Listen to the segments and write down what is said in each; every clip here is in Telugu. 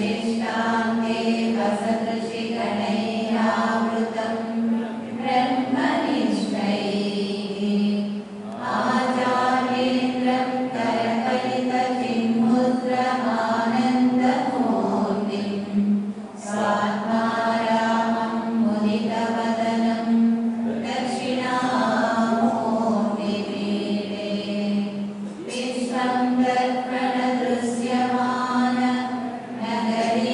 वसिष्ठाङ्गे वसदृशिगणैरावृतं ब्रह्मनिष्ठैः आचार्येन्द्रं करकलितचिन्मुद्रमानन्दमूर्तिं स्वात्मारामं मुदितवदनं दक्षिणामूर्तिपीठे विश्वं दर्पणदृश्यमान नगरी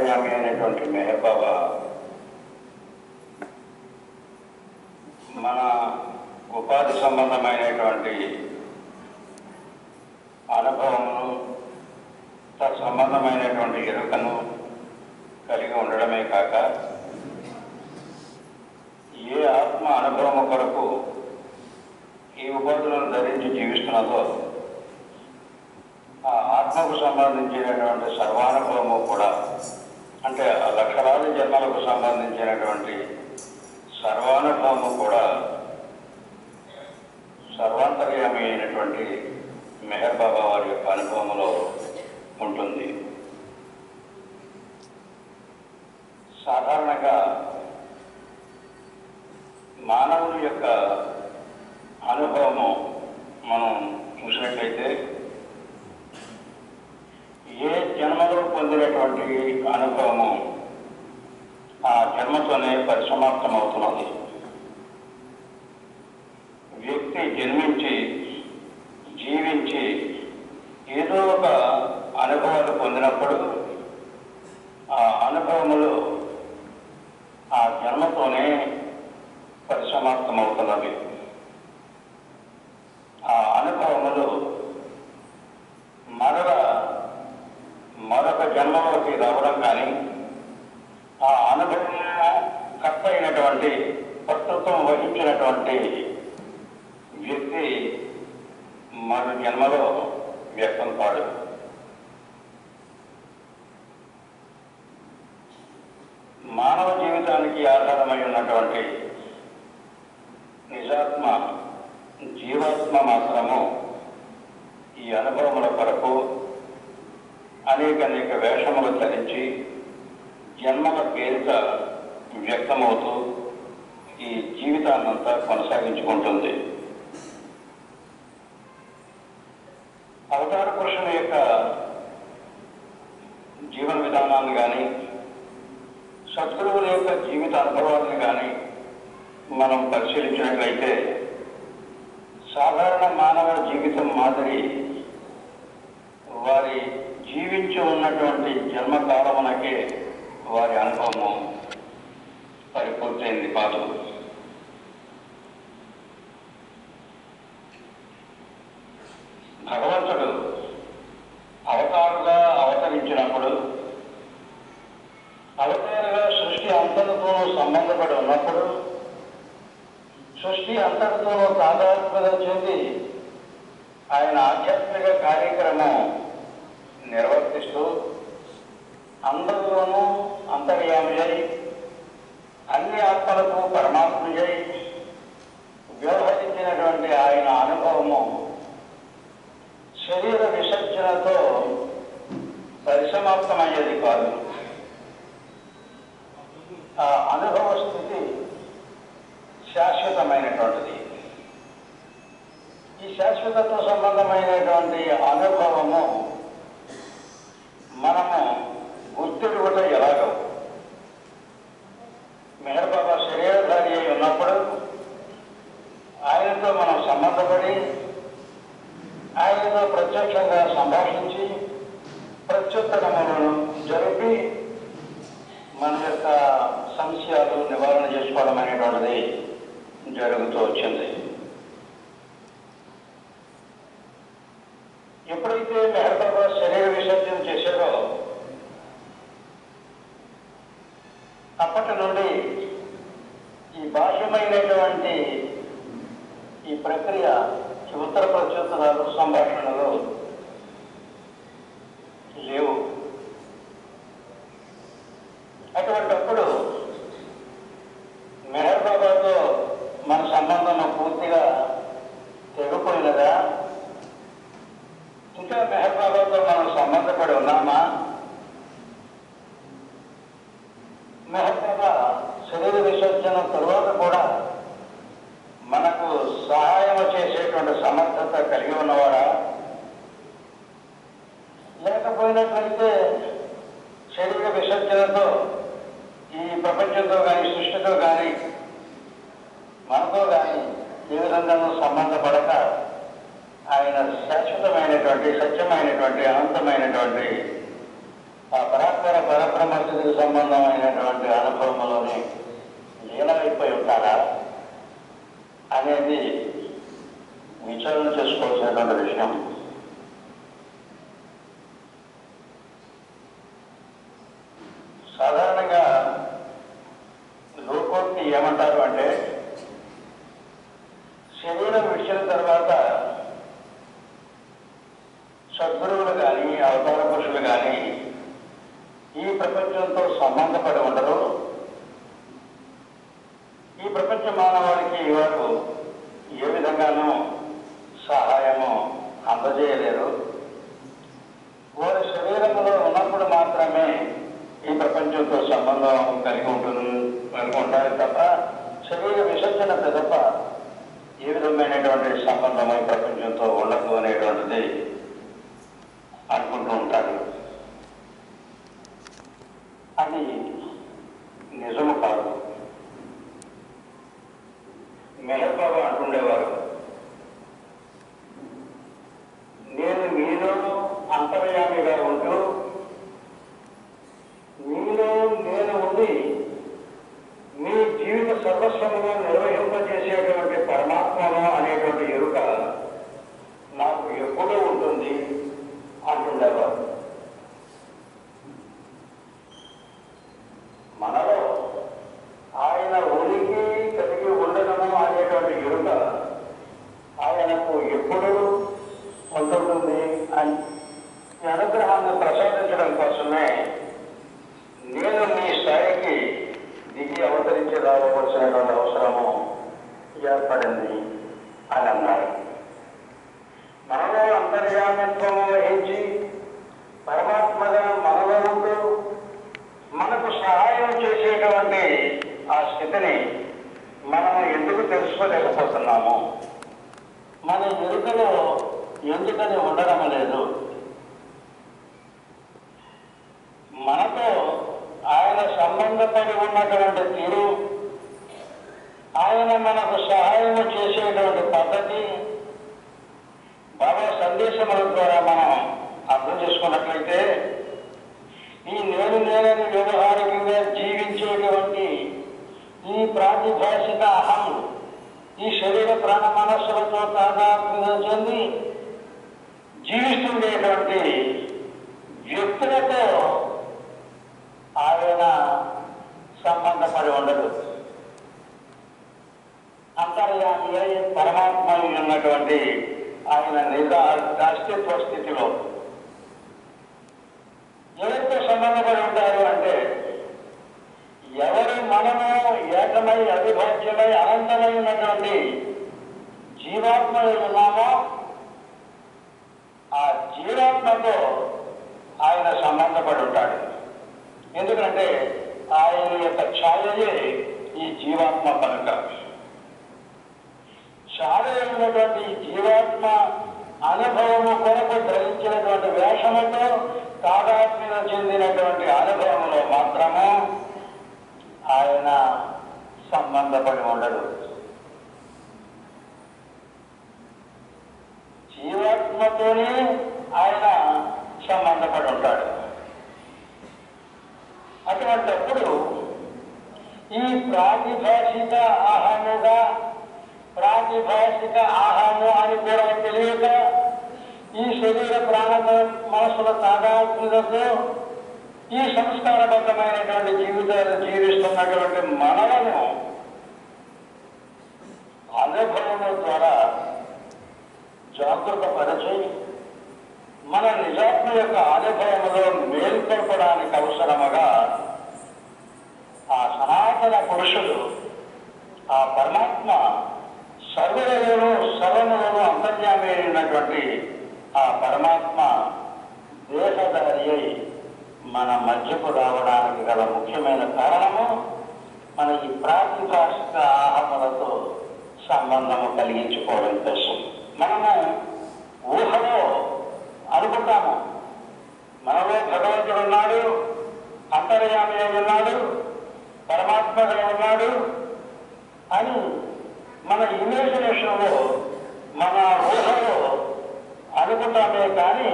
అంతర్యామి అయినటువంటి మెహర్ బాబా మన ఉపాధి సంబంధమైనటువంటి అనుభవమును, తత్సంబంధమైనటువంటి ఎరుకను కలిగి ఉండడమే కాక ఏ ఆత్మ అనుభవము కొరకు ఈ ఉపాధులను ధరించి జీవిస్తున్నదో ఆ ఆత్మకు సంబంధించినటువంటి సర్వానుభవము కూడా, అంటే లక్షలాది జన్మలకు సంబంధించినటువంటి సర్వానుభవము కూడా సర్వాంతర్యామి అయినటువంటి మెహర్ బాబా వారి యొక్క అనుభవంలో ఉంటుంది. సాధారణంగా మానవుని యొక్క అనుభవము మనం చూసినట్లయితే ఏ జన్మలో పొందినటువంటి అనుభవము ఆ జన్మతోనే పరిసమాప్తమవుతున్నది. వ్యక్తి జన్మించి జీవించి ఏదో ఒక అనుభవాలు పొందినప్పుడు ఆ అనుభవములు ఆ జన్మతోనే పరిసమాప్తమవుతున్నవి. ఆ అనుభవములు మరొక జన్మలోకి రావడం కానీ, ఆ అనుభవం కర్త అయినటువంటి కర్తృత్వం వహించినటువంటి వ్యక్తి మరో జన్మలో వ్యక్తం కాడు. మానవ జీవితానికి ఆధారమై ఉన్నటువంటి నిజాత్మ జీవాత్మ మాత్రము ఈ అనుభవముల కొరకు అనేక వేషములు ధరించి జన్మల పేరిట వ్యక్తమవుతూ ఈ జీవితాన్నంతా కొనసాగించుకుంటుంది. అవతార పురుషుని యొక్క జీవన విధానాన్ని కానీ, సద్గురువుల యొక్క జీవిత అనుభవాలను కానీ మనం పరిశీలించినట్లయితే సాధారణ మానవ జీవితం మాదిరి వారి జీవించి ఉన్నటువంటి జన్మకాలమునకే వారి అనుభవము పరిపూర్తయింది కాదు. భగవంతుడు అవతారుగా అవతరించినప్పుడు, అవతారుగా సృష్టి అంతటితోనూ సంబంధపడి ఉన్నప్పుడు, సృష్టి అంతటితోనూ తాదాత్మ్యత చెంది ఆయన ఆధ్యాత్మిక కార్యక్రమం నిర్వర్తిస్తూ అందరిలోనూ అంతర్యామియై అన్ని ఆత్మలకు పరమాత్మయై వ్యవహరించినటువంటి ఆయన అనుభవము శరీర విసర్జనతో పరిసమాప్తమయ్యేది కాదు. ఆ అనుభవ స్థితి శాశ్వతమైనటువంటిది. ఈ శాశ్వతత్వ సంబంధమైనటువంటి అనుభవము మనము గుర్తిడుగుట ఎలాగో, మెహర్ బాబా శరీరధారి అయి ఉన్నప్పుడు ఆయనతో మనం సంబంధపడి ఆయనతో ప్రత్యక్షంగా సంభాషించి ప్రత్యుత్తరములను జరిపి మన యొక్క సంశయాలు నివారణ చేసుకోవడం అనేటువంటిది జరుగుతూ వచ్చింది. ఎప్పుడైతే మెహర్ బాబా శరీర విసర్జన చేశారో అప్పటి నుండి ఈ బాహ్యమైనటువంటి ఈ ప్రక్రియ, ఈ ఉత్తర ప్రత్యుత్తరాలు, సంభాషణలు లేవు. అటువంటిప్పుడు మెహర్ బాబాతో మన సంబంధం పూర్తిగా తెగిపోయినదా, ఇంకా మెహర్ బాబాతో మనం సంబంధపడి ఉన్నామా? మెహర్ బాబా శరీర విసర్జన తరువాత కూడా మనకు సహాయం చేసేటువంటి సమర్థత కలిగి ఉన్నవాడా? లేకపోయినట్లయితే శరీర విసర్జనతో ఈ ప్రపంచంతో కానీ, సృష్టితో కానీ, మనతో కానీ ఏ విధంగానూ సంబంధపడక ఆయన శాశ్వతమైనటువంటి, సత్యమైనటువంటి, అనంతమైనటువంటి ఆత్మ అయినటువంటి ఆయన అనుభవమును ఆ పరాత్పర పరబ్రహ్మస్థితికి సంబంధమైనటువంటి అనుభవంలోనే లీనమైపోయి ఉంటారా అనేది విచారణ చేసుకోవాల్సినటువంటి విషయం. సాధారణంగా లోకోక్తి ఏమంటారు అంటే, శరీరం విడిచిన తర్వాత సద్గురువులు కానీ అవతార పురుషులు కానీ ఈ ప్రపంచంతో సంబంధపడి ఉండరు. ఈ ప్రపంచ మానవాళికి వారు ఏ విధంగానూ సహాయము అందజేయలేరు. వారి శరీరంలో ఉన్నప్పుడు మాత్రమే ఈ ప్రపంచంతో సంబంధం కలిగి ఉంటారు తప్ప శరీర విసర్జన తప్ప ఏ విధమైనటువంటి సంబంధం ఈ ప్రపంచంతో ఉండదు అనేటువంటిది అనుకుంటూ ఉంటారు. అది నిజము కాదు. మెహర్ బాబా అంటుండేవారు, నేను మీలో అంతర్యామిగా ఉంటూ మీలో నేను ఉండి మీ జీవిత సర్వస్వముగా నిర్వహింపజేసేటువంటి పరమాత్మను అనేటువంటి ఎరుక నాకు ఎప్పుడూ ఉంటుంది అంటుండేవారు. మనలో ఆయన ఉనికి కలిగి ఉండడము అనేటువంటి ఎరుక ఆయనకు ఎప్పుడు ఉంటుంది అని ఈ అనుగ్రహాన్ని ప్రసాదించడం కోసమే నేను మీ స్థాయికి దిగి అవతరించి రావలసినటువంటి అవసరము ఏర్పడింది అని అన్నారు. మనలో అంతర్యామిత్వము వహించి పరమాత్మగా మనలో ఉంటూ మనకు సహాయం చేసేటువంటి ఆ స్థితిని మనము ఎందుకు తెలుసుకోలేకపోతున్నాము? మన ఎరుకలో ఎందుకని ఉండడం లేదు? మనతో ఆయన సంబంధపడి ఉన్నటువంటి తీరు, ఆయన మనకు సహాయం చేసేటువంటి పద్ధతి బాబా సందేశముల ద్వారా మనం అర్థం చేసుకున్నట్లయితే ఈ నేనని వ్యవహారికంగా జీవించేటువంటి ఈ ప్రాతిభాషిక అహం ఈ శరీర ప్రాణ మనస్సులతో తాదాత్మ్యం చెంది జీవిస్తుండేటువంటి వ్యక్తులతో ఆయన సంబంధపడి ఉండదు. అంతర్యామి పరమాత్మ ఉన్నటువంటి ఆయన అస్తిత్వ స్థితిలో ఎవరితో సంబంధపడి ఉంటారు అంటే, ఎవరు మనము ఏకమై అవిభాజ్యమై అనంతమై ఉన్నటువంటి జీవాత్మలు ఉన్నామో ఆ జీవాత్మతో ఆయన సంబంధపడి ఉంటాడు. ఎందుకంటే ఆయన యొక్క ఛాయయే ఈ జీవాత్మ కనుక. ఛాయ ఉన్నటువంటి జీవాత్మ అనుభవము కొరకు ధరించినటువంటి వేషముతో తాదాత్మ్యం చెందినటువంటి అనుభవంలో మాత్రము ఆయన సంబంధపడి ఉండడు. జీవాత్మతోనే ఆయన సంబంధపడి ఉంటాడు. అటువంటిప్పుడు ఈ ప్రాతిభాషిక అహముగా ప్రాతిభాషిక అహము అని కూడా తెలియక ఈ శరీర ప్రాణ మనసుల తాదాత్మ్యతతో ఈ సంస్కారబద్ధమైనటువంటి జీవితాలు జీవిస్తున్నటువంటి మనలను అనుభవం ద్వారా జాగృతపరిచి మన నిజాత్మ యొక్క అనుభవంలో మేల్కొల్పడానికి అవసరముగా ఆ సనాతన పురుషులు ఆ పరమాత్మ సర్వలోనూ సర్వములను అంతర్యామి అయినటువంటి ఆ పరమాత్మ దేహధారి అయి మన మధ్యకు రావడానికి గల ముఖ్యమైన కారణము మన ఈ ప్రాతిభాషిక ఆహములతో సంబంధము కలిగించుకోవడం కోసం. మనము ఊహలో అనుకుంటాము మనలో భగవంతుడు ఉన్నాడు, అంతర్యామి ఉన్నాడు, పరమాత్మగా ఉన్నాడు అని మన ఇమేజినేషన్లో మన ఊహలో అనుకుంటామే కానీ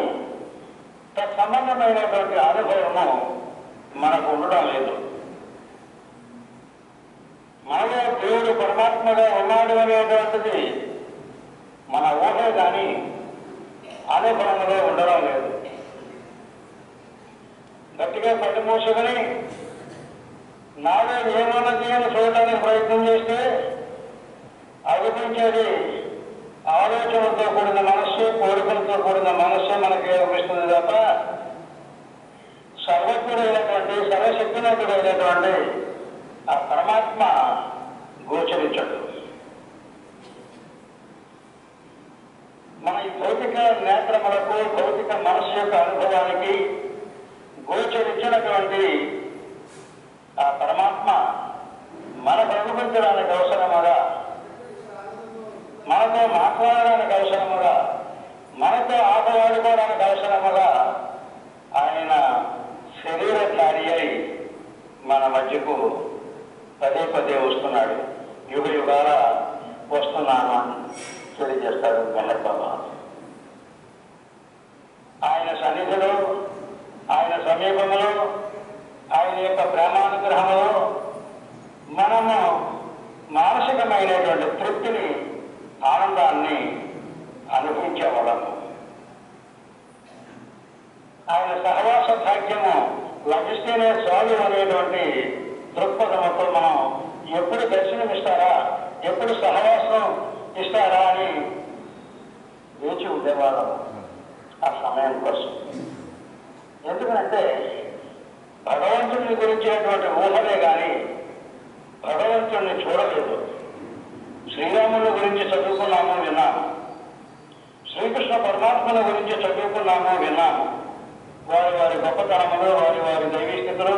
తత్సంబంధమైనటువంటి అనుభవము మనకు ఉండడం లేదు. మనలో దేవుడు పరమాత్మగా ఉన్నాడు అనేటువంటిది మన ఊహే కానీ అనుభవంలో ఉండడం లేదు. గట్టిగా కళ్ళు మూసుకొని నాలో ఏమన్నది అని చూడడానికి ప్రయత్నం చేస్తే అనిపించేది ఆలోచనలతో కూడిన మనస్సు, కోరికలతో కూడిన మనస్సు మనకి అనిపిస్తుంది తప్ప సర్వజ్ఞుడైనటువంటి సర్వశక్తివంతుడైనటువంటి ఆ పరమాత్మ గోచరించడు. మన ఈ భౌతిక నేత్రములకు, భౌతిక మనస్సు యొక్క అనుభవానికి గోచరించినటువంటి ఆ పరమాత్మ మనకు అనుభవించడానికి అవసరముగా, మనతో మాట్లాడడానికి అవసరముగా, మనతో ఆటలాడుకోవడానికి అవసరముగా ఆయన శరీరధారి అయి మన మధ్యకు పదే పదే వస్తున్నాడు. యుగ యుగాల వస్తున్నాను అని తెలియజేస్తాడు మెహర్ బాబా. ఆయన సన్నిధిలో, ఆయన సమీపంలో, ఆయన యొక్క ప్రేమానుగ్రహంలో మనము మానసికమైనటువంటి తృప్తిని, ఆనందాన్ని అనుభవించేవాళ్ళము. ఆయన సహవాస భాగ్యము లభిస్తేనే చాలు అనేటువంటి దృక్పథంతో మనం ఎప్పుడు దర్శనమిస్తారా, ఎప్పుడు సహవాసం ఇస్తారా అని వేచి ఉండేవాళ్ళం ఆ సమయం కోసం. ఎందుకంటే భగవంతుని గురించినటువంటి ఊహలే కానీ భగవంతుడిని చూడలేదు. శ్రీరాముని గురించి చదువుకున్నాము, విన్నాము. శ్రీకృష్ణ పరమాత్మల గురించి చదువుకున్నాము, విన్నాము. వారి వారి గొప్పతనములు, వారి వారి దైవీ స్థితులు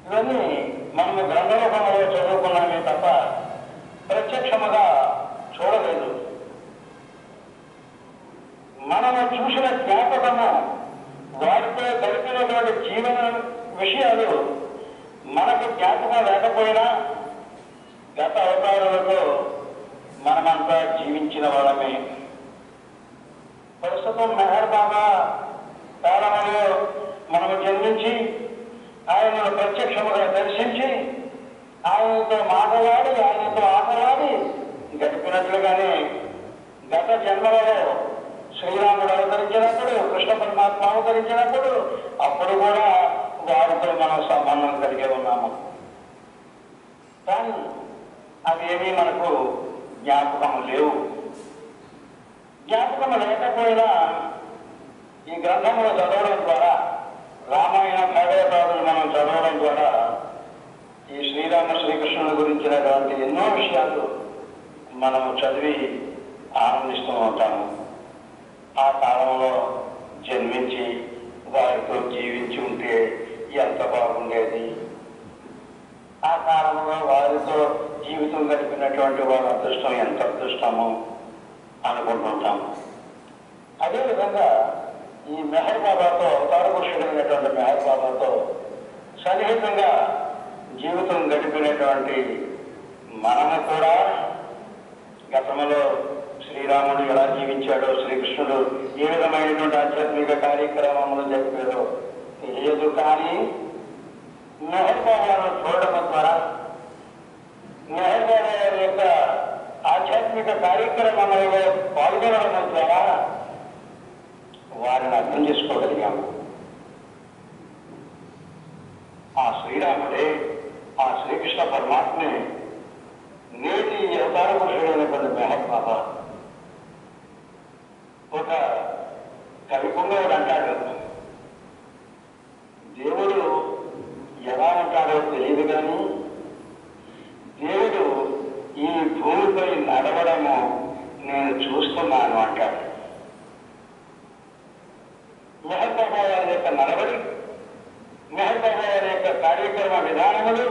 ఇవన్నీ మనము గ్రంథరూపంలో చదువుకున్నామే తప్ప ప్రత్యక్షముగా చూడలేదు. మనము చూసిన జ్ఞాపకము, వారితో గడిపినటువంటి జీవన విషయాలు మనకు జ్ఞాపకం లేకపోయినా గత అవతారాలతో మనమంతా జీవించిన వాళ్ళమే. ప్రస్తుతం మెహర్ బాబా కాలంలో మనము జన్మించి ఆయనను ప్రత్యక్షముగా దర్శించి ఆయనతో మాట్లాడి, ఆయనతో ఆటలాడి గడిపినట్లుగానే గత జన్మలలో శ్రీరాముడు అవతరించినప్పుడు, కృష్ణ పరమాత్మ అవతరించినప్పుడు అప్పుడు కూడా వారితో మనం సంబంధం కలిగి ఉన్నాము. కానీ అవేమీ మనకు జ్ఞాపకం లేవు. జ్ఞాపకం లేకపోయినా ఈ గ్రంథములు చదవడం ద్వారా, రామాయణ భాగవతాదులు మనం చదవడం ద్వారా ఈ శ్రీరామ శ్రీకృష్ణుల గురించినటువంటి ఎన్నో విషయాలు మనము చదివి ఆనందిస్తూ ఉంటాము. ఆ కాలంలో జన్మించి వారితో జీవించి ఉంటే ఎంత బాగుండేది, ఆ కాలంలో వారితో జీవితం గడిపినటువంటి వాళ్ళ అదృష్టం ఎంత అదృష్టము అనుకుంటుంటాము. అదేవిధంగా ఈ మెహర్ బాబాతో, అవతార పురుషుడైనటువంటి మెహర్ బాబాతో సన్నిహితంగా జీవితం గడిపినటువంటి మనము కూడా గతంలో శ్రీరాముడు ఎలా జీవించాడో, శ్రీకృష్ణుడు ఏ విధమైనటువంటి ఆధ్యాత్మిక కార్యక్రమములు జరిపాడో తెలియదు. కానీ మెహర్ బాబాను చూడడం ద్వారా, మెహర్ బాబా యొక్క ఆధ్యాత్మిక కార్యక్రమాలలో పాల్గొనడం ద్వారా వారిని అర్థం చేసుకోగలిగాము. ఆ శ్రీరాముడే, ఆ శ్రీకృష్ణ పరమాత్మే నేటి అవతార పురుషుడైనటువంటి మెహర్ బాబా. ఒక కవి పొంగవుడు అంటాడు, దేవుడు ఎలా ఉంటాడో తెలియదు కానీ దేవుడు ఈ భూమిపై నడవడము నేను చూస్తున్నాను అంటాడు. మెహర్ బాబా వారి యొక్క నడవడి, మెహర్ బాబా వారి యొక్క కార్యక్రమ విధానములు,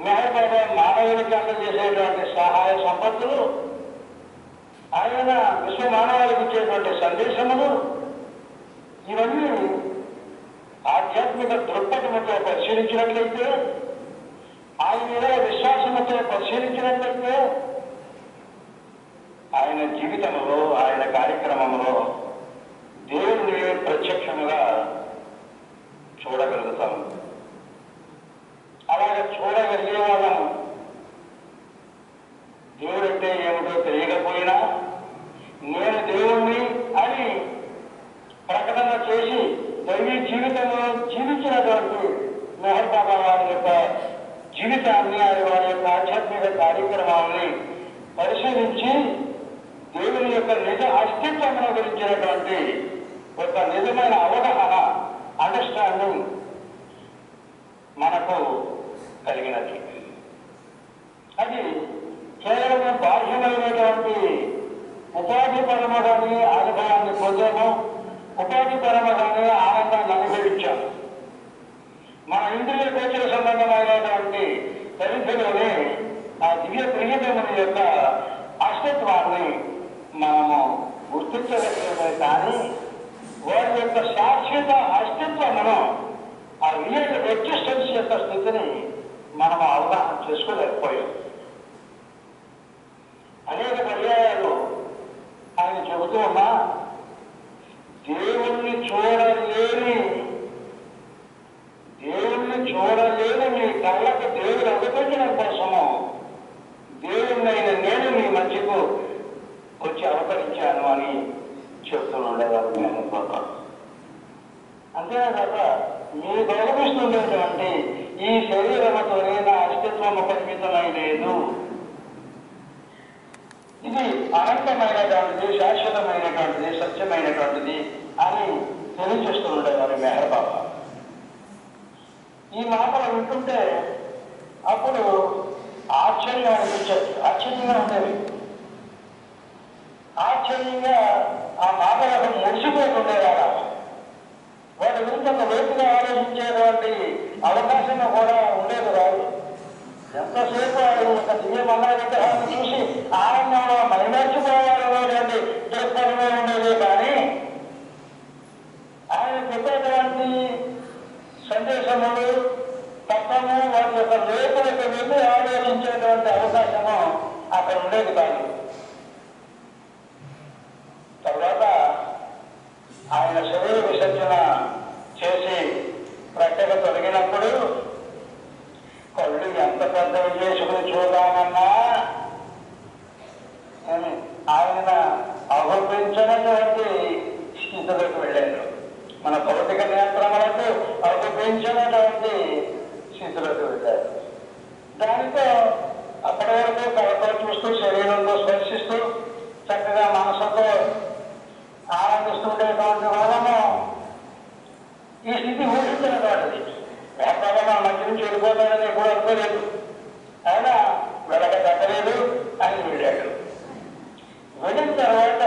మెహర్ బాబా మానవునికి అందజేసేటువంటి సహాయ సంపత్తులు, ఆయన విశ్వ మానవాళికి ఇచ్చేటువంటి సందేశములు, ఇవన్నీ ఆధ్యాత్మిక దృక్పథముతో పరిశీలించినట్లయితే, ఆయన మీద విశ్వాసముతో పరిశీలించినట్లయితే, ఆయన జీవితంలో, ఆయన కార్యక్రమంలో దేవుని విచక్షణగా చూడగలుగుతాం. అలాగే చూడగలిగే వాళ్ళము దేవుడంటే ఏమిటో తెలియకపోయినా నేను దేవుణ్ణి అని ప్రకటన చేసి దైవీ జీవితంలో జీవించినటువంటి మెహర్ బాబా వారి యొక్క జీవితాన్ని వారి యొక్క ఆధ్యాత్మిక కార్యక్రమాలని పరిశీలించి దేవుని యొక్క నిజ అస్తిత్వం గురించినటువంటి ఒక నిజమైన అవగాహన, అండర్స్టాండింగ్ మనకు కలిగినది. అది కేవలం బాహ్యమైనటువంటి ఉపాధిపరమగానే అనుభవాన్ని పొందాము, ఉపాధిపరమగానే ఆనందాన్ని అనుభవించాము. మన ఇంద్రియ గోచర సంబంధమైనటువంటి పరిధిలోనే ఆ దివ్య ప్రియతముని యొక్క అస్తిత్వాన్ని మనము గుర్తించగలిగే, కానీ వారి యొక్క శాశ్వత అస్తిత్వమును, ఆ రియల్ ఎగ్జిస్టెన్స్ యొక్క స్థితిని మనము అవగాహన చేసుకోలేకపోయాం. అనేక పర్యాయాలు ఆయన చెబుతూ ఉన్నా దేవుణ్ణి చూడలేని మీ కళ్ళకు దేవుడు అనుభవించడం కోసము దేవుణ్ణైన నేను మీ మధ్యకు వచ్చి అవతరించాను అని చెప్తుండేవారు. నేను అంతేకాక మీకు అనుభవిస్తుండేటువంటి ఈ శరీరంతోనే నా అస్తిత్వం పరిమితమై లేదు, ఇది అనంతమైనటువంటిది, శాశ్వతమైనటువంటిది, సత్యమైనటువంటిది అని తెలియజేస్తూ ఉండేవారు మెహర్ బాబా. ఈ మాటలు వింటుంటే అప్పుడు ఆశ్చర్యం అనిపించేది, ఆశ్చర్యంగా ఉండేవి. ఆశ్చర్యంగా ఆ మాటలకు మురిసిపోతుండేవారు. వాటి గురించి ఒక వేపుగా ఆలోచించేటువంటి అవకాశం కూడా ఉండేది కాదు. ఎంతసేపు ఆయన ఒక దివ్యమన్న విగ్రహాన్ని చూసి ఆనందంలో మైమర్చిపోవాలనేటువంటి దృక్పథమే ఉండేది. కానీ ఆయన చెప్పేటువంటి సందేశములు, తత్వము, వాటి యొక్క లోతులకు వెళ్ళి ఆలోచించేటువంటి అవకాశము అక్కడ ఉండేది కాదు. తర్వాత ఆయన శరీర విసర్జన చేసి ప్రక్కగా తొలగినప్పుడు కళ్ళు ఎంత పెద్దవి చేసుకుని చూద్దామన్నా ఆయన అగుపించినటువంటి స్థితిలోకి వెళ్ళారు. మన భౌతిక నియంత్రణలకు అగుపించినటువంటి స్థితిలోకి వెళ్ళారు. దానితో అప్పటి వరకు కళతో చూస్తూ, శరీరంలో స్పర్శిస్తూ, చక్కగా మనసుతో ఆనందిస్తుండేటువంటి వాళ్ళము ఈ స్థితి ఊహించినటువంటిది. వ్యాపారం మన మధ్య నుంచి వెళ్ళిపోతాడని ఎప్పుడు అనుకోలేదు. ఆయన వెళ్ళక తగ్గలేదు, ఆయన వెళ్ళాడు. వెళ్ళిన తర్వాత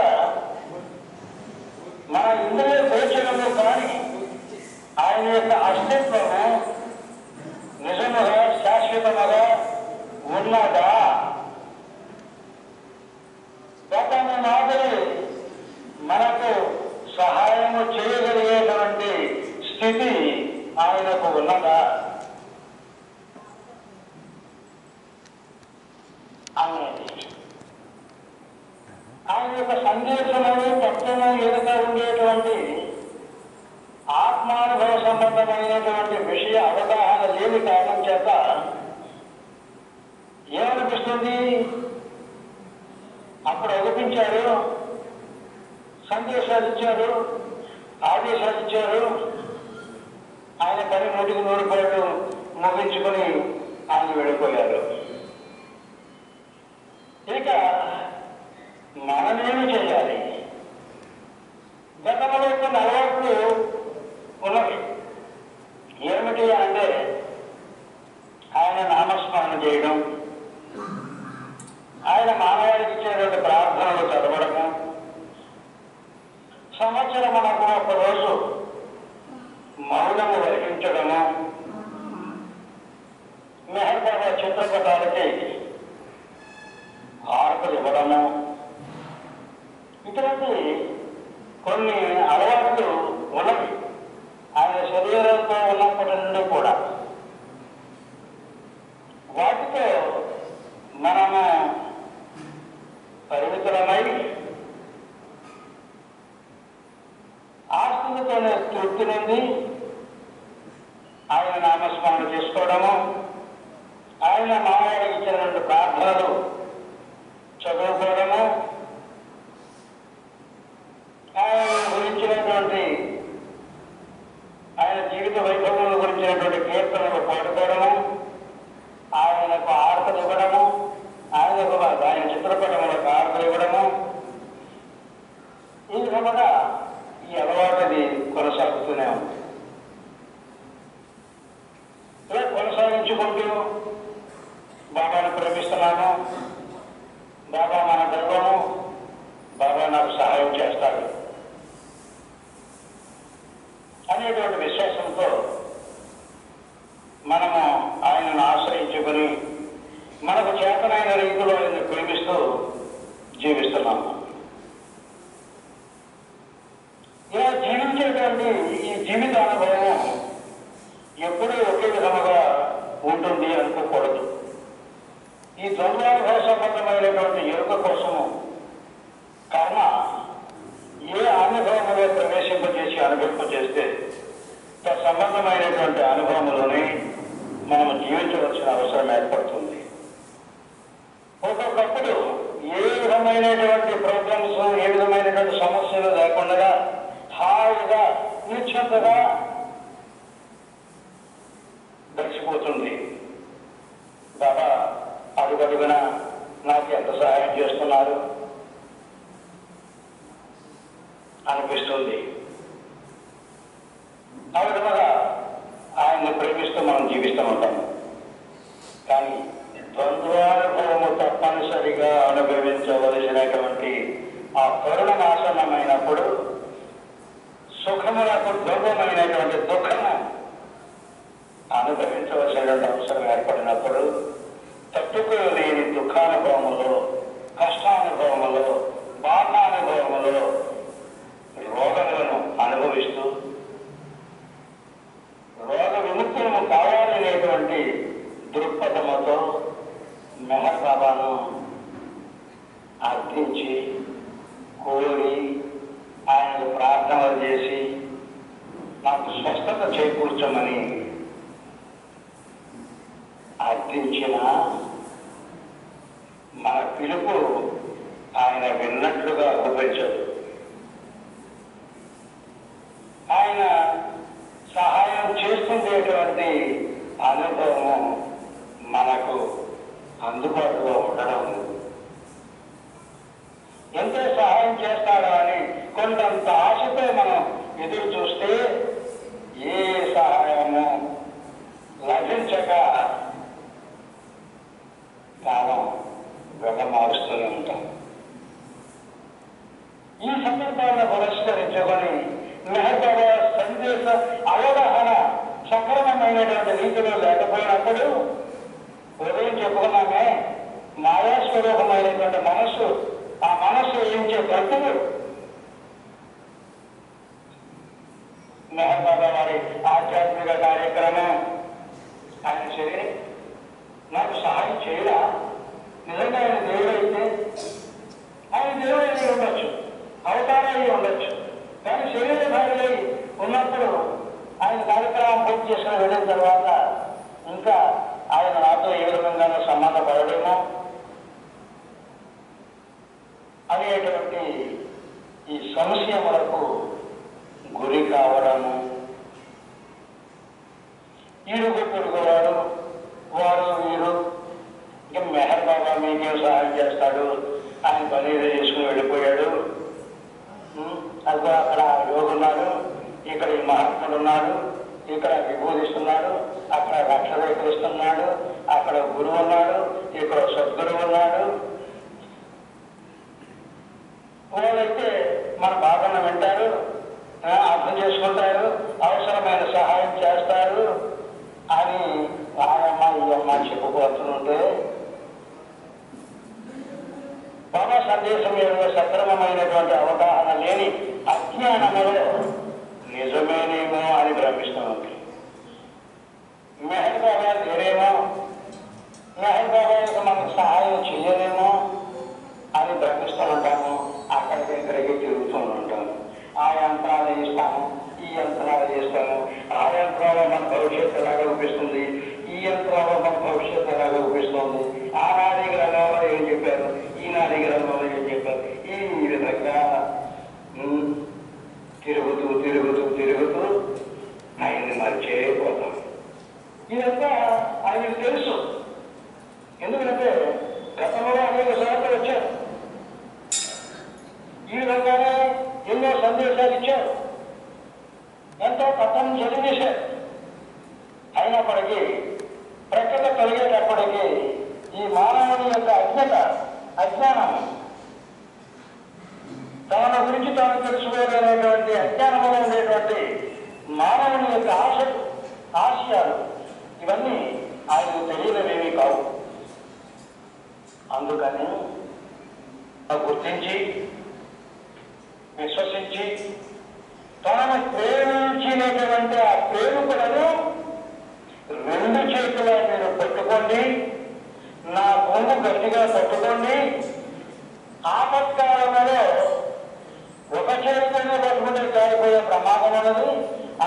మన ఇంద్రియ గోచరము కానీ ఆయన యొక్క అస్తిత్వము నిజముగా శాశ్వతముగా ఉన్నదా? గతము మాదిరి మనకు సహాయము చేయగలిగేటువంటి స్థితి ఆయనకు ఉన్నదా అనేది. ఆయన యొక్క సందేశములు, తత్వము ఎదుట ఉండేటువంటి ఆత్మానుభవ సంబంధమైనటువంటి విషయ అవగాహన లేని కారణం చేత ఏమనిపిస్తుంది? అప్పుడు అనిపించారు, సందేశాలు ఇచ్చారు, ఆదేశాలు ఇచ్చారు. ఆయన పని 100% ముగించుకొని ఆయన వెళ్ళిపోయారు. ఇక మనమేమి చేయాలి? గతంలో కొన్ని అలవాట్లు ఉన్నవి. ఏమిటి అంటే ఆయన నామస్మరణ చేయడం, ఆయన మానవాళికి ఇచ్చేటువంటి ప్రార్థనలు చదవడము, సంవత్సరం మనకు ఒక రోజు మౌనము వహించడము, మెహర్ బాబా చిత్రపటాలకి హారతులు ఇవ్వడము, ఇటువంటి కొన్ని అలవాట్లు ఉన్నవి ఆయన శరీరంతో ఉన్నప్పటి నుండి కూడా. వాటితో మనము పరిమితులమై ఆస్తి నామములతోనే తృప్తి నుండి ఆయన నామస్మరణ చేసుకోవడము, ఆయన మానవుడికి ఇచ్చినటువంటి ప్రార్థనలు చదువుకోవడము, ఆయన గురించినటువంటి ఆయన జీవిత వైభవం గురించినటువంటి కీర్తనలు పాడుకోవడము, ఆయనకు ఆర్తలు ఇవ్వడము, ఆయన చిత్రపటములకు ఆర్తలు ఇవ్వడము, ఈ విధముగా ఈ అలవాటుది కొనసాగుతూనే ఉంది. ఇలా కొనసాగించుకుంటూ బాబాను ప్రేమిస్తున్నాను, బాబా మన దైవము, బాబా నాకు సహాయం చేస్తాడు అనేటువంటి విశ్వాసంతో మనము ఆయనను ఆశ్రయించుకొని మనకు చేతనైన రీతిలో ఆయన ప్రేమిస్తూ జీవిస్తున్నాము. ఇలా జీవించేటువంటి ఈ జీవిత అనుభవం ఎప్పుడూ ఒకే విధముగా ఉంటుంది అనుకోకూడదు. ఈ ద్వంద్వానుభవ సంబంధమైనటువంటి ఎరుక కోసము కర్మ ఏ అనుభవంలో ప్రవేశింపజేసి అనుభవింపజేస్తే సంబంధమైనటువంటి అనుభవంలోనే మనం జీవించవలసిన అవసరం ఏర్పడుతుంది. ఒక్కొక్కప్పుడు ఏ విధమైనటువంటి ప్రాబ్లమ్స్, ఏ విధమైనటువంటి సమస్యలు లేకుండా హాయిగా నిశ్చింతగా గడిచిపోతుంది. బాబా అడుగడుగున నాకు ఎంత సహాయం చేస్తున్నారు అనిపిస్తుంది. ఆ విధంగా ఆయన్ని ప్రేమిస్తూ మనం జీవిస్తూ ఉంటాము. కానీ ద్వంద్వానుభవము తప్పనిసరిగా అనుభవించవలసినటువంటి ఆ కరుణాసనమైనప్పుడు, సుఖములకు ద్వంద్వమైనటువంటి దుఃఖము అనుభవించవలసినటువంటి అవసరం ఏర్పడినప్పుడు తట్టుకోలేని దుఃఖానుభవములో, కష్టానుభవములో, బాధానుభవములో రోగములను అనుభవిస్తూ రోగ విముక్తులను కావాలనేటువంటి దృక్పథముతో మెహర్ బాబాను అర్థించి కోరి ఆయనకు ప్రార్థనలు చేసి నాకు స్వస్థత చేకూర్చమని అర్థించిన మన పిలుపు ఆయన విన్నట్లుగా అనిపించదు. ఆయన సహాయం చేస్తుండేటువంటి అనుభవం మనకు అందుబాటులో ఉండడం లేదు. ఎంతో సహాయం చేస్తాడా అని కొండంత ఆశతో మనం ఎదురు చూస్తే ఏ సహాయము లభించక కాలం వెళ్ళమారుస్తూనే ఉంటాం. ఈ సందర్భాలను పురస్కరించుకొని మెహర్ బాబా సందేశ అవగాహన సక్రమమైనటువంటి రీతిలో లేకపోయినప్పుడు ఉదయం చెప్పుకున్నామే, మాయాస్వరూపమైనటువంటి మనస్సు, ఆ మనస్సు ఏంచే బ్రతుకు మెహర్ బాబా వారి ఆధ్యాత్మిక కార్యక్రమం ఆయన సరే నాకు సహాయం చేయరా? నిజంగా ఆయన దేవుడు అయితే ఆయన దేవుడు అయి ఉండొచ్చు, అవతారం అయి ఉండొచ్చు. కానీ శరీరధారులై ఉన్నప్పుడు ఆయన కార్యక్రమం పూర్తి చేసుకుని వెళ్ళిన తర్వాత ఇంకా ఆయన నాతో ఏ విధంగానూ సంబంధపడలేమో అనేటువంటి ఈ సంశయములకు గురి కావడము, ఈరుగు పొరుగువాడు వారు వీరు ఇంకా మెహర్ బాబా మీకేం సహాయం చేస్తాడు, ఆయన పని ఏదో చేసుకుని వెళ్ళిపోయాడు, అదిగో అక్కడ యోగున్నాడు, ఇక్కడ ఈ మహాత్ముడు ఉన్నాడు, ఇక్కడ విభూదిస్తున్నాడు, అక్కడ రక్షణ అక్కడ గురువు ఉన్నాడు, ఇక్కడ సద్గురువు ఉన్నాడు. వాళ్ళైతే మన బాధను వింటారు, అర్థం చేసుకుంటారు, అవసరమైన సహాయం చేస్తారు అని ఆయమ్మ ఈ అమ్మ చెప్పుకోవచ్చునుంటే బాబా సందేశం మీద సక్రమమైనటువంటి అవగాహన లేని అజ్ఞానములో నిజమేనేమో అని భ్రమిస్తుంది. మెహర్ బాబా లేరేమో, మెహర్ బాబా మనకు సహాయం చేయలేమో అని భ్రమిస్తూ ఉంటాము. అక్కడికి ఇక్కడికి తిరుగుతూ ఉంటాము. ఆ యంత్రాలు ఇస్తాము, ఈ విధంగానే ఎన్నో సందేశాలు ఇచ్చారు, ఎంతో తత్వం చదివేశారు. అయినప్పటికీ ప్రకృతి కలిగేటప్పటికీ ఈ మానవుని యొక్క అజ్ఞానం, తన గురించి తాను తెలుసుకోలేనటువంటి అజ్ఞానంలో ఉండేటువంటి మానవుని యొక్క ఆశయాలు ఇవన్నీ ఆయనకు తెలియనివేమీ కావు. అందుకని గుర్తించి విశ్వసించి తనను ప్రేమించినటువంటి ఆ ప్రేమికులను రెండు చేతుల మీరు పట్టుకోండి, నా కొంగు గట్టిగా పట్టుకోండి. ఆపత్కాలంలో ఒక చేతితోనే పట్టుకుంటే కాలిపోయే ప్రమాదం ఉన్నది.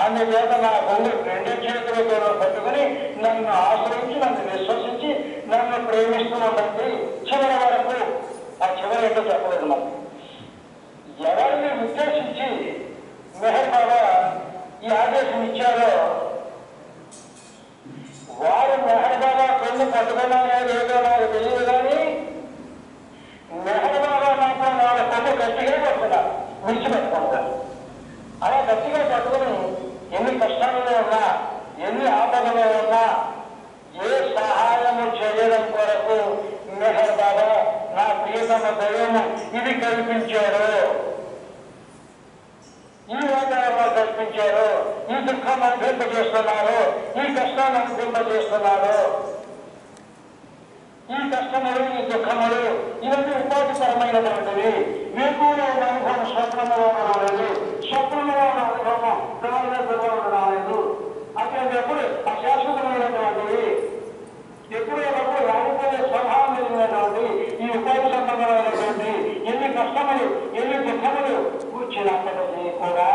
అందుచేత నా కొంగు రెండు చేతులతో పట్టుకుని నన్ను ఆశ్రయించి, నన్ను విశ్వసించి, నన్ను ప్రేమిస్తూ ఉండండి చివరి వరకు. ఆ చివరి ఏంటో చెప్పలేదు. మనం ఎవరిని ఉద్దేశించి మెహర్ బాబా ఈ ఆదేశం ఇచ్చారో వారు మెహర్ బాబా కొంగు పట్టుకున్నారో లేదో నాకు తెలియదు, కానీ మెహర్ బాబా మాత్రం వాళ్ళ కొంగు గట్టిగా పట్టుకున్నారు, విడిచిపెట్టుకుంటారు. అలా గట్టిగా పట్టుకుని ఎన్ని కష్టాలలో ఉన్నా, ఎన్ని ఆపదలో ఉన్నా ఏ సహాయము చేయడం కొరకు మెహర్ బాబా నా ప్రియతమ దైవము ఇది కల్పించారు, ఈ వాతావరణం కల్పించారు, ఈ దుఃఖం అనుభవింపజేస్తున్నారు, ఈ కష్టాన్ని అనుభవింపజేస్తున్నారు. ఈ కష్టములు, ఈ దుఃఖములు ఇవన్నీ ఉపాధిపరమైనటువంటివి. మీకు అనుభవం స్వప్నంలో రాలేదు, స్వప్నంలో అనుభవం ప్రమాదంలో రాలేదు. అటువంటి ఎప్పుడు అశాశ్వతమైనటువంటివి, ఎప్పుడు ఎప్పుడు రాకపోయే స్వభావం కలిగినటువంటి ఈ ఉపాధి సంబంధమైనటువంటి ఎన్ని కష్టములు, ఎన్ని దుఃఖములు కూర్చున్నప్పటికీ కూడా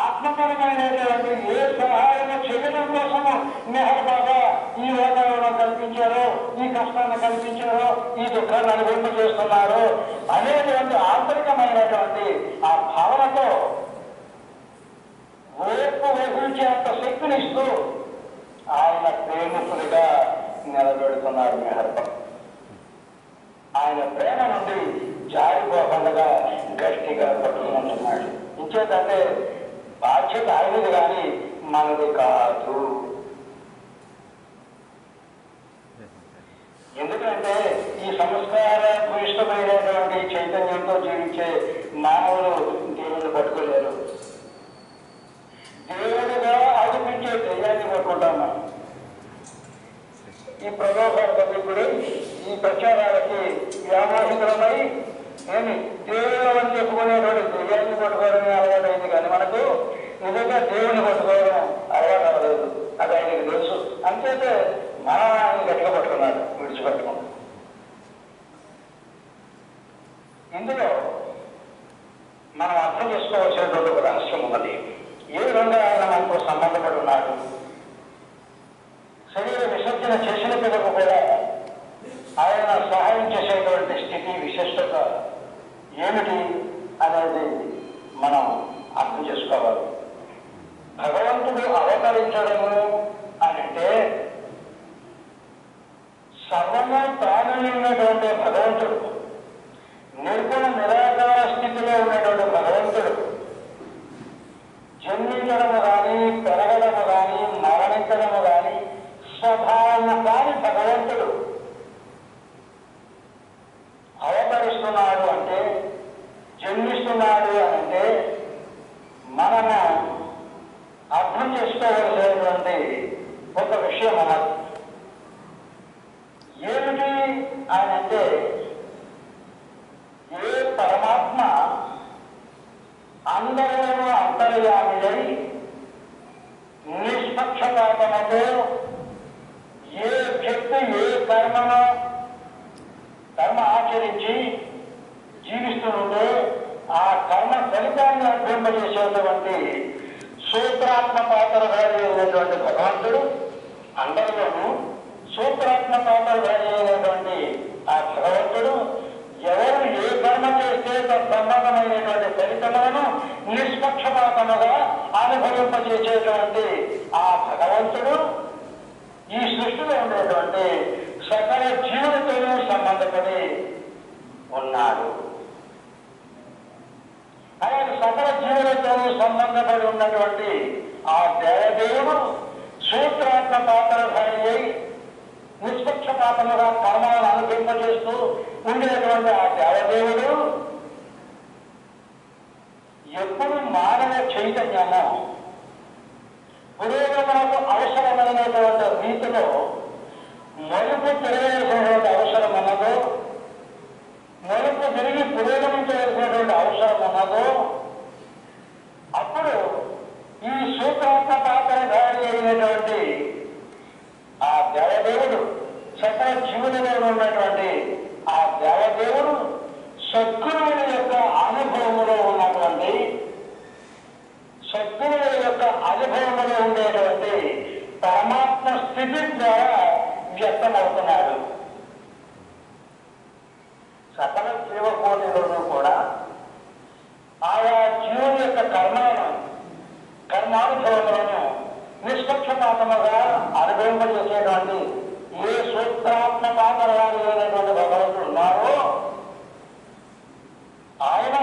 ఆత్మపరమైనటువంటి ఏ సహాయము చేయడం కోసము మెహర్ బాబా ఈ వాతావరణం కల్పించారో, ఈ కష్టాన్ని కల్పించారో, ఈ దుఃఖాన్ని అనుభవింపజేస్తున్నారు అనేటువంటి ఆంతరికమైనటువంటి ఆ భావనతో ఓర్పు వహించేంత శక్తినిస్తూ ఆయన ప్రేమికుడిగా నిలబెడుతున్నారు మెహర్ బాబా. ఆయన ప్రేమ నుండి జారిపోకుండా గట్టిగా పట్టుకుంటున్నాడు. ఇంచేతంటే బాధ్యత ఆయనది కానీ మనది కాదు. ఎందుకంటే ఈ సంస్కార భూయిష్టమైనటువంటి చైతన్యంతో జీవించే మానవులు దేవుని పట్టుకోలేరు. దేవుడిగా అనిపించే దయ్యాన్ని పట్టుకుంటాం మనం. ఈ ప్రలోభాలు ఈ ప్రచారాలకి వ్యామోహితులమై ఏమి దేవుడు అని చెప్పుకునేటువంటి దెయ్యాన్ని పట్టుకోవడమే అలవాటు అయింది, కానీ మనకు నిజంగా దేవుని పట్టుకోవడం అలవాటు అవ్వలేదు. అది ఆయనకి తెలుసు. అంతేతే మనం ఆయన గట్టిగా పట్టుకున్నాడు, విడిచిపెట్టుకున్నాడు. ఇందులో మనం అర్థం చేసుకోవాల్సినటువంటి ఒక రహస్యం ఉన్నది. ఏ విధంగా ఆయన మనతో సంబంధపడి ఉన్నాడు. శరీర విసర్జన చేసిన పిల్లలకు కూడా ఆయన సహాయం చేసేటువంటి స్థితి, విశిష్టత ఏమిటి అనేది మనం అర్థం చేసుకోవాలి. భగవంతుడు అవతరించడము అని అంటే సర్వము తానైనటువంటి భగవంతుడు, నిర్గుణ నిరాకార స్థితిలో ఉన్నటువంటి భగవంతుడు, జన్మించడము కానీ, పెరగడము కానీ, మరణించడము కానీ స్వభావము కాని భగవంతుడు అవతరిస్తున్నాడు అంటే, జన్మిస్తున్నాడు అని అంటే మనము అర్థం చేసుకోవలసినటువంటి ఒక విషయం అన్నది ఏమిటి అని అంటే, ఏ పరమాత్మ అందరిలో అంతర్యామిదై నిష్పక్షపాతముతో ఏ వ్యక్తి ఏ కర్మ ఆచరించి జీవిస్తుంటే ఆ కర్మ ఫలితాన్ని అనుభవింపజేసేటువంటి సూత్రాత్మ పాత్రధారి అయినటువంటి భగవంతుడు, అందరిలోనూ సూత్రాత్మ పాత్రధారి అయినటువంటి ఆ భగవంతుడు ఎవరు ఏ కర్మ చేస్తే తత్సంబంధమైనటువంటి ఫలితములను నిష్పక్షపాతముగా అనుభవింపజేసేటువంటి ఆ భగవంతుడు ఈ సృష్టిలో ఉండేటువంటి సకల జీవులతోనూ సంబంధపడి ఉన్నాడు. సకల జీవులతో సంబంధపడి ఉన్నటువంటి ఆ దేవదేవుడు సూత్రాత్మ పాత్రధారి అయి నిష్పక్షపాతముగా కర్మలను అనుభవింపజేస్తూ ఉండేటువంటి ఆ దేవదేవుడు ఎప్పుడు మానవ చైతన్యము పురోగమనకు అవసరమైనటువంటి రీతిలో మలుపు తిరగవలసినటువంటి అవసరం ఉన్నదో, మలుపు తిరిగి పురోగమించవలసినటువంటి అవసరం ఉన్నదో, అప్పుడు ఈ సూత్రాత్మ పాత్రధారి అయినటువంటి ఆ దేవదేవుడు సకల జీవులలో ఉన్నటువంటి ఆ దేవదేవుడు సద్గురువుల యొక్క అనుభవములో ఉన్నటువంటి సద్గురువుల యొక్క అనుభవములో ఉండేటువంటి పరమాత్మ స్థితి ద్వారా వ్యక్తమవుతున్నాడు. సకల జీవకోటిలోనూ కూడా ఆయా జీవుల యొక్క కర్మానుభవములను నిష్పక్షపాతముగా అనుభవింపజేసేటువంటి ఏ సూత్రాత్మ పాత్రధారి అయినటువంటి భగవంతుడు ఉన్నారో ఆయన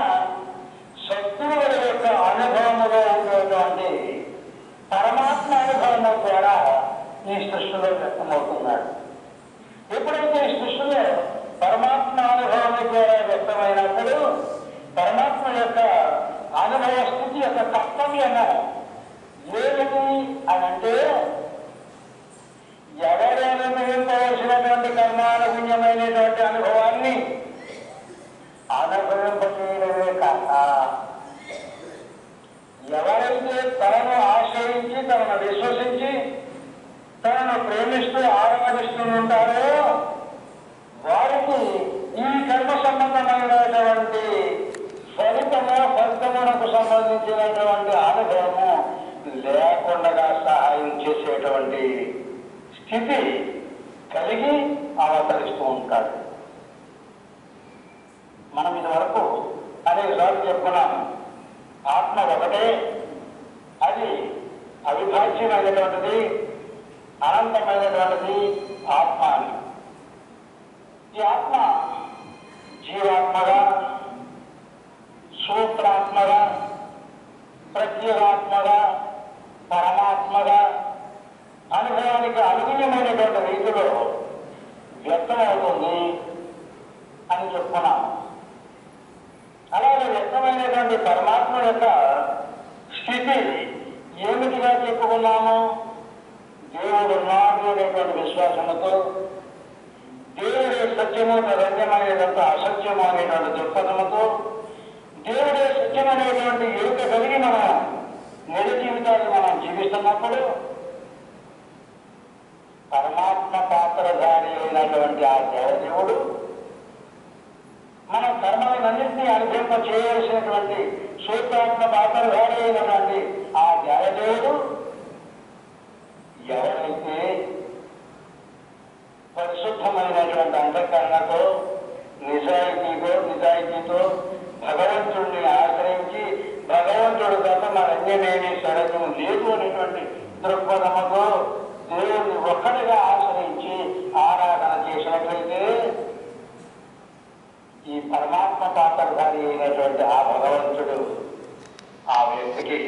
సద్గురువుల యొక్క అనుభవములో ఉండేటువంటి పరమాత్మ అనుభవము ద్వారా ఈ సృష్టిలో వ్యక్తమవుతున్నాడు. ఎప్పుడైతే ఈ సృష్టిలో పరమాత్మ అనుభవం ద్వారా వ్యక్తమైనప్పుడు పరమాత్మ యొక్క అనుభవ స్థితి యొక్క కర్తవ్యము ఏమిటి అనంటే, ఎవరు అనుభవించవలసినటువంటి కర్మానుగుణ్యమైనటువంటి అనుభవాన్ని అనుభవింపచేయడమే కాక, ఎవరైతే తనను ఆశ్రయించి తనను విశ్వసించి తనను ప్రేమిస్తూ ఆరాధిస్తూ ఉంటారో వారికి ఈ కర్మ సంబంధమైనటువంటి ఫలితమునకు సంబంధించినటువంటి అనుభవము లేకుండా సహాయం చేసేటువంటి స్థితి కలిగి అవతరిస్తూ ఉంటాడు. మనం ఇదివరకు అనేక సార్లు చెప్పుకున్నాం, ఆత్మ ఒకటే, అది అవిభాజ్యమైనటువంటిది, అనంతమైనటువంటిది ఆత్మ అని. ఈ ఆత్మ జీవాత్మగా, సూత్రాత్మగా, ప్రత్యేగాత్మగా, పరమాత్మగా అనుభవానికి అనుగుణ్యమైనటువంటి రీతిలో వ్యక్తమవుతుంది అని చెప్పుకున్నాం. అలాగే వ్యక్తమైనటువంటి పరమాత్మ యొక్క స్థితి ఏమిటిగా చెప్పుకున్నాము? దేవుడు ఉన్నాడు అనేటువంటి విశ్వాసంతో, దేవుడే సత్యము రమ్యమైనటువంటి అసత్యము అనేటువంటి దృక్పథముతో, దేవుడే సత్యమనేటువంటి ఎరుక కలిగి మనం నిజ జీవితాన్ని మనం జీవిస్తున్నప్పుడు పరమాత్మ పాత్రధారి అయినటువంటి ఆ దేవదేవుడు మన కర్మలన్నింటినీ అనుభవింప చేయవలసినటువంటి సూత్రాత్మ పాత్రధారి అయినటువంటి ఆ దేవదేవుడు ఎవరైతే పరిశుద్ధమైనటువంటి అంతఃకరణతో నిజాయితీతో భగవంతుడిని ఆశ్రయించి భగవంతుడు తప్ప మరన్యమేమీ సరసం లేదు అనేటువంటి దృక్పథముతో దేవుడిని ఒక్కడిగా ఆశ్రయించి ఆరాధన చేసినట్లయితే ఈ పరమాత్మ పాత్రధారి అయినటువంటి ఆ భగవంతుడు ఆ వ్యక్తికి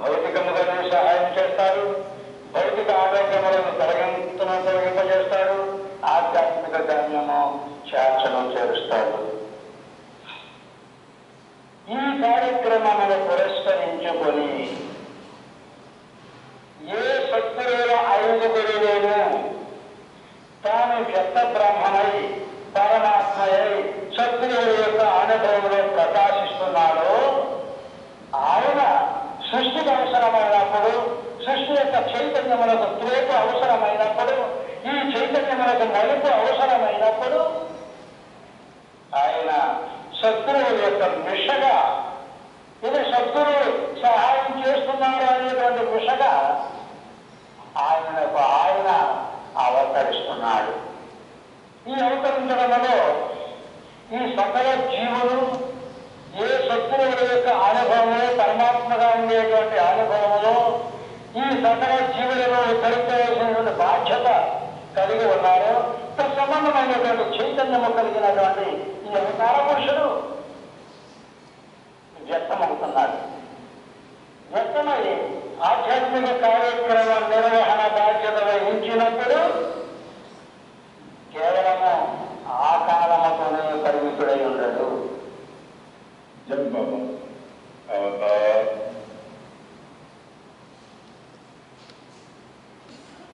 భౌతికముగానే సహాయం చేస్తారు, భౌతిక ఆరోగ్యములను తొలగింపజేస్తాడు, ఆధ్యాత్మిక ధాన్యము శాసనం చేరుస్తాడు. ఈ కార్యక్రమమును పురస్కరించుకొని ఏ శక్తుల ఐదుగురిలోనూ తాను వ్యక్త బ్రహ్మమై పరమాత్మయై శక్తుల యొక్క అనుభవంలో ప్రకాశిస్తున్నాడో ఆయన సృష్టికి అవసరమైనప్పుడు, సృష్టి యొక్క చైతన్యములకు త్రేపు అవసరమైనప్పుడు, ఈ చైతన్యములకు మలుపు అవసరమైనప్పుడు ఆయన శత్రువుల యొక్క మిషగా, ఇది శత్రువులు సహాయం చేస్తున్నారు అనేటువంటి మిషగా ఆయన అవతరిస్తున్నాడు. ఈ అవతరించడంలో ఈ సకల జీవులు ఏ శత్రువుల యొక్క అనుభవము పరమాత్మగా ఉండేటువంటి అనుభవములో ఈ సకల జీవులను ఉద్ధరించవలసినటువంటి బాధ్యత కలిగి ఉన్నారో సంబంధమైనటువంటి చైతన్యము కలిగినటువంటి ఈ అవతార పురుషుడు వ్యక్తమవుతున్నాడు. పరిపూర్ణమై ఆధ్యాత్మిక కార్యక్రమ నిర్వహణ బాధ్యత వహించినప్పుడు కేవలము ఆ కాలముతోనే పరిమితుడై ఉండడు. जब बाबा अवतार